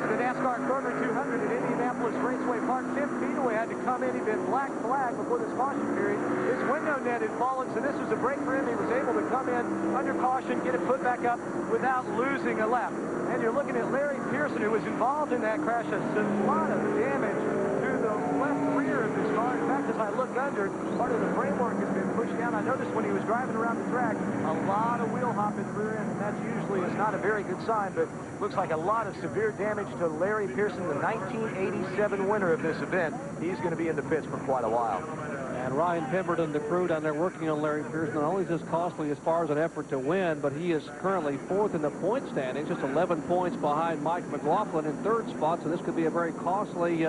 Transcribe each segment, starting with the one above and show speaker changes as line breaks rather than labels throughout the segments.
of the NASCAR Kroger 200 at Indianapolis Raceway Park. Tim Fedewa had to come in. He'd been black flag before this caution period. His window net had fallen, so this was a break for him. He was able to come in under caution, get it put back up without losing a lap. And you're looking at Larry Pearson, who was involved in that crash. A lot of damage to the left rear of this car. In fact, as I look under, part of the framework has been pushed down. I noticed when he was driving around the track, a lot of wheel hop in the rear end, and that's usually is not a very good sign, but looks like a lot of severe damage to Larry Pearson, the 1987 winner of this event. He's going to be in the pits for quite a while.
And Ryan Pemberton, the crew down there working on Larry Pearson, not only is this costly as far as an effort to win, but he is currently 4th in the point standings, just 11 points behind Mike McLaughlin in 3rd spot, so this could be a very costly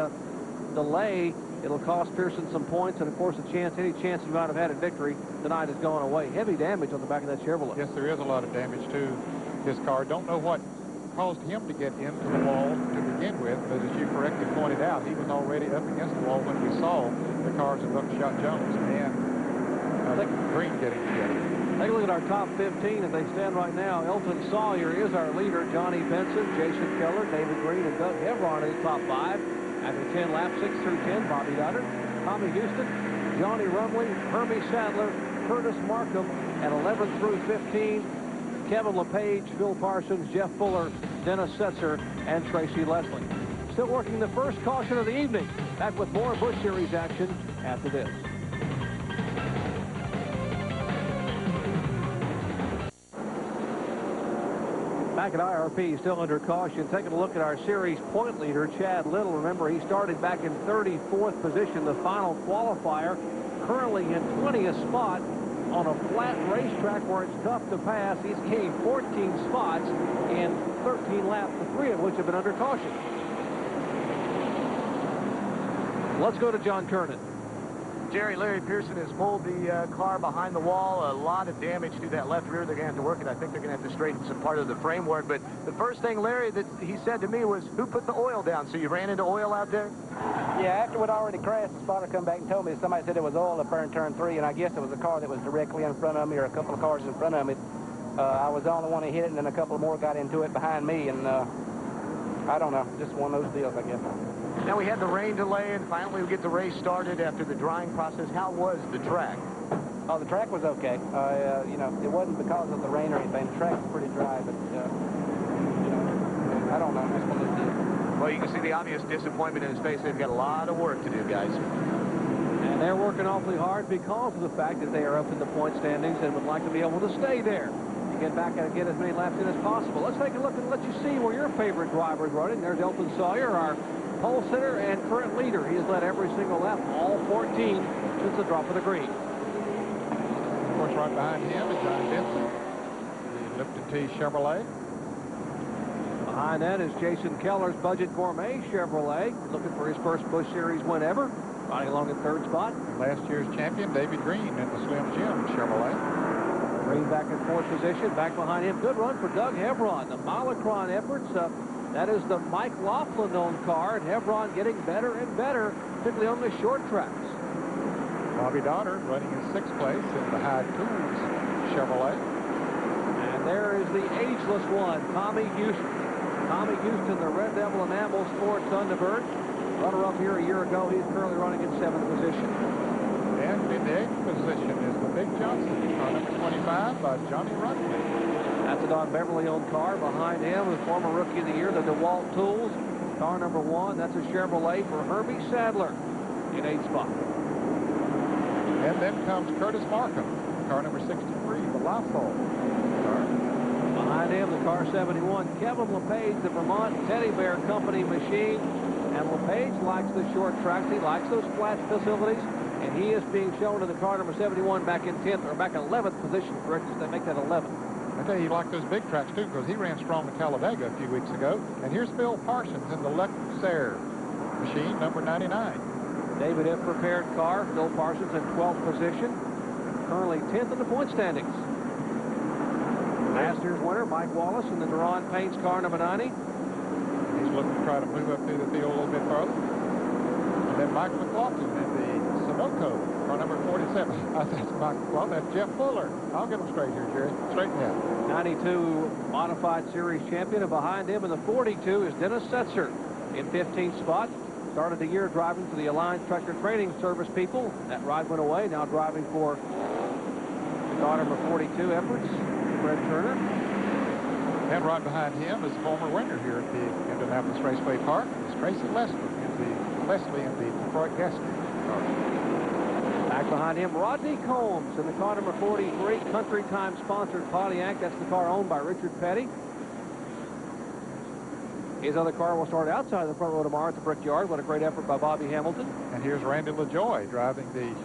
delay. It'll cost Pearson some points, and of course any chance he might have had at victory tonight is going away. Heavy damage on the back of that Chevrolet.
Yes, there is a lot of damage to his car. Don't know what caused him to get into the wall to begin with, but as you correctly pointed out, he was already up against the wall when we saw the cars of Buckshot Jones and Green getting together.
Take a look at our top 15 as they stand right now. Elton Sawyer is our leader. Johnny Benson, Jason Keller, David Green, and Doug Hevron in the top 5. After 10 laps, 6 through 10, Bobby Doddard, Tommy Houston, Johnny Rumley, Herbie Sadler, Curtis Markham, and 11 through 15, Kevin LePage, Phil Parsons, Jeff Fuller, Dennis Setzer, and Tracy Leslie. Still working the first caution of the evening. Back with more Busch Series action after this. Back at IRP, still under caution. Taking a look at our series point leader, Chad Little. Remember, he started back in 34th position, the final qualifier. Currently in 20th spot on a flat racetrack where it's tough to pass. He's gained 14 spots in 13 laps, the 3 of which have been under caution. Let's go to John Kernan.
Jerry, Larry Pearson has pulled the car behind the wall. A lot of damage to that left rear. They're going to have to work it. I think they're going to have to straighten some part of the framework. But the first thing, Larry, that he said to me was, who put the oil down? So you ran into oil out there?
Yeah, after we'd already crashed, the spotter come back and told me somebody said it was oil up there in turn 3, and I guess it was a car that was directly in front of me or a couple of cars in front of me. I was the only one who hit it, and then a couple more got into it behind me, and I don't know, just one of those deals, I guess.
Now we had the rain delay, and finally we get the race started after the drying process. How was the track?
Oh, the track was okay. You know, it wasn't because of the rain or anything. The track was pretty dry, but, you know, I don't know. Just one of those deals.
Well, you can see the obvious disappointment in his face. They've got a lot of work to do, guys.
And they're working awfully hard because of the fact that they are up in the point standings and would like to be able to stay there. You get back and get as many laps in as possible. Let's take a look and let you see where your favorite driver is running. There's Elton Sawyer, our pole sitter and current leader. He has led every single lap, all 14, since the drop of the green.
Of course, right behind him is Johnny Benson, the Lipton T Chevrolet.
Behind that is Jason Keller's Budget Gourmet Chevrolet, looking for his first Busch Series win ever, riding along in 3rd spot.
Last year's champion, David Green, in the Slim Jim Chevrolet.
Green back in 4th position. Back behind him, good run for Doug Hevron. The Molocron efforts, that is the Mike Laughlin-owned car, and Hevron getting better and better, particularly on the short tracks.
Bobby Donner running in 6th place in the High Tools Chevrolet.
And there is the ageless one, Tommy Houston. Tommy Houston, the Red Devil Enamel Sports Thunderbird. Runner-up here a year ago. He's currently running in 7th position.
And in the 8th position is the Big Johnson, car number 25 by Johnny Rumley.
That's a Don Beverly-owned car. Behind him, the former Rookie of the Year, the DeWalt Tools. Car number 1, that's a Chevrolet for Herbie Sadler in 8th spot.
And then comes Curtis Markham, car number 63, the Lysol car.
Behind him, the car 71, Kevin LePage, the Vermont Teddy Bear Company machine. And LePage likes the short tracks. He likes those flat facilities. And he is being shown in the car number 71 back in 10th, or back 11th position, correct? They make that 11th.
I tell you, he liked those big tracks, too, because he ran strong at Talladega a few weeks ago. And here's Phil Parsons in the Luxair machine, number 99.
David F. prepared car, Phil Parsons in 12th position. Currently 10th in the point standings. Last year's winner, Mike Wallace, in the Duran Paints car number 90.
He's looking to try to move up through the field a little bit further. And then Mike McLaughlin in the Sunoco, car number 47. That's Jeff Fuller. I'll get them straight here, Jerry. Straighten me out.
92 Modified Series champion, and behind him in the 42 is Dennis Setzer in 15th spot. Started the year driving for the Alliance Tractor Training Service people. That ride went away. Now driving for the car number 42 efforts, Fred Turner.
And right behind him is former winner here at the Indianapolis Raceway Park. It's Tracy Leslie in the Detroit gas station car.
Back behind him, Rodney Combs in the car number 43, Country Time sponsored Pontiac. That's the car owned by Richard Petty. His other car will start outside the front row tomorrow at the Brickyard. What a great effort by Bobby Hamilton.
And here's Randy LaJoy driving the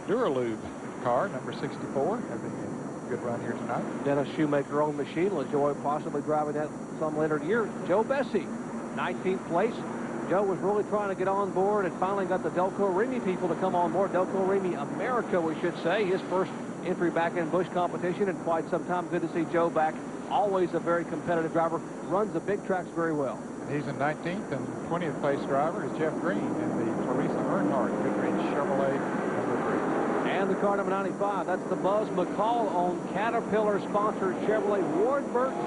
Duralube car, number 64, having a good run here tonight.
Dennis Shoemaker owned machine. LaJoy possibly driving that some later in the year. Joe Bessie, 19th place. Joe was really trying to get on board and finally got the Delco Remy people to come on board. Delco Remy America, we should say. His first entry back in Busch competition in quite some time. Good to see Joe back. Always a very competitive driver. Runs the big tracks very well.
He's in 19th, and 20th place driver is Jeff Green in the Teresa Earnhardt Goodrich Chevrolet number 3.
And the car number 95, that's the Buzz McCall-owned Caterpillar-sponsored Chevrolet Ward Burton.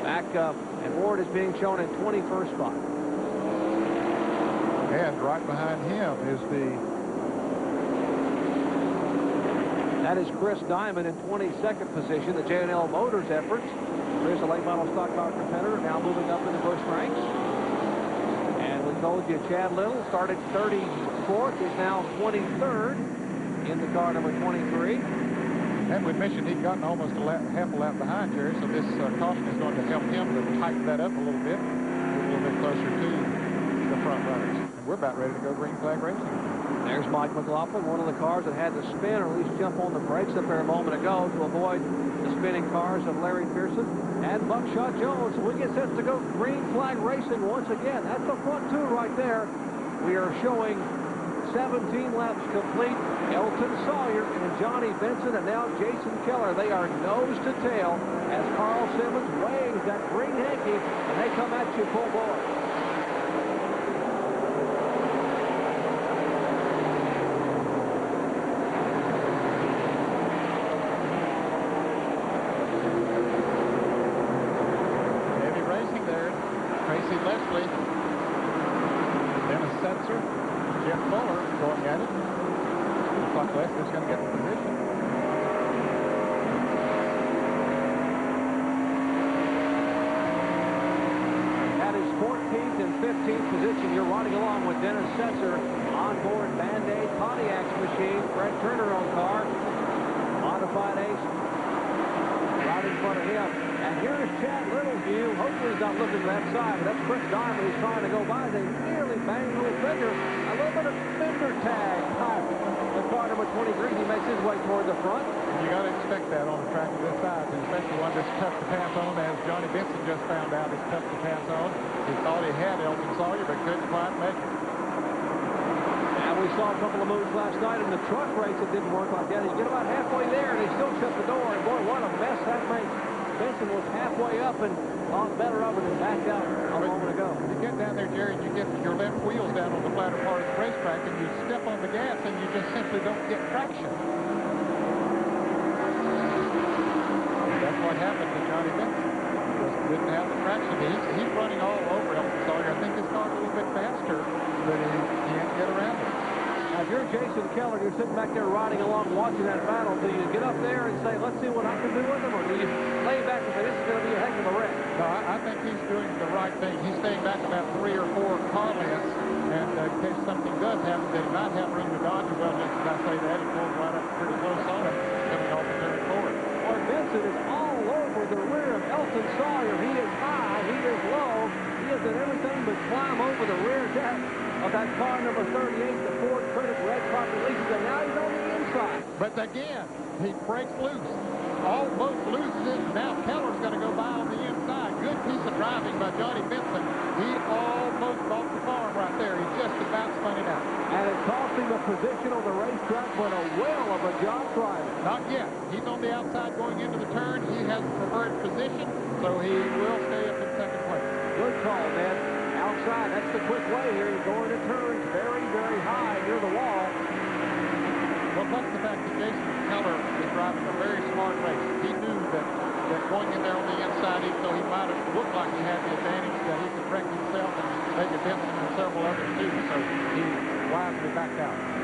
Back up, and Ward is being shown in 21st spot.
And right behind him is
that is Chris Diamond in 22nd position, the J&L Motors efforts. Chris, a late model stock car competitor, now moving up in the Busch ranks. And we told you Chad Little started 34th, is now 23rd in the car number 23.
And we mentioned he'd gotten almost half a lap behind Jerry, so this caution is going to help him to tighten that up a little bit, get a little bit closer to the front runners. And we're about ready to go green flag racing.
There's Mike McLaughlin, one of the cars that had to spin or at least jump on the brakes up there a moment ago to avoid the spinning cars of Larry Pearson and Buckshot Jones. So we get set to go green flag racing once again. That's the front two right there. We are showing 17 laps complete. Elton Sawyer and Johnny Benson and now Jason Keller. They are nose to tail as Carl Simmons waves that green hanky and they come at you full bore. Position. You're riding along with Dennis Setzer on board Band-Aid Pontiac's machine. Fred Turner on car. Modified Ace right in front of him. And here's Chad Littleview. Hopefully he's not looking to that side, but that's Chris Diamond who's trying to go by. They nearly banged a little finger. A little bit of fender tag. The car number 23, he makes his way toward the front.
You got to expect that on a track of this size, and especially one that's tough to pass on, as Johnny Benson just found out is tough to pass on. He thought he had Elton Sawyer, but couldn't quite make it.
And we saw a couple of moves last night in the truck race that didn't work like that. You get about halfway there, and they still shut the door. And boy, what a mess that makes. Benson was halfway up and thought better of it and backed out a moment ago.
You get down there, Jerry, and you get your left wheels down on the flatter part of the racetrack, and you step on the gas, and you just simply don't get traction. That's what happened to Johnny Benson. Just didn't have the traction. He's running all over Elton Sawyer. I think his car's a little bit faster, but he can't get around it.
Now, if you're Jason Keller, you're sitting back there riding along, watching that battle. Do you get up there and say, let's see what I can do with him, or do you lay back and say, this is going to be a heck of a wreck?
No, I think he's doing the right thing. He's staying back about 3 or 4 car lengths, and in case something does happen, they might have room to dodge. Well, just as I say that, he pulls right up pretty close on it, coming off the turn forward.
Boy, Benson is all over the rear of Elton Sawyer. He is high, he is low. He has done everything but climb over the rear deck of that car number 38, the Ford Critic Red Carpet Leases, and now he's on the inside.
But again, he breaks loose. Almost loses it. Now Keller's going to go by on the inside. Good piece of driving by Johnny Benson. He almost bought the farm right there. He just about spun it out.
And it cost him a position on the racetrack, but a whale of a job driving.
Not yet. He's on the outside going into the turn. He has a preferred position, so he will stay up in second place.
Good call, man. Outside, that's the quick way here. You're going to turns very, very high near the wall.
plus the fact that Jason Keller is driving a very smart race. He knew that going in there on the inside, even though he might have looked like he had the advantage, that he could wreck himself and maybe Benson and several others too. So he wisely backed out.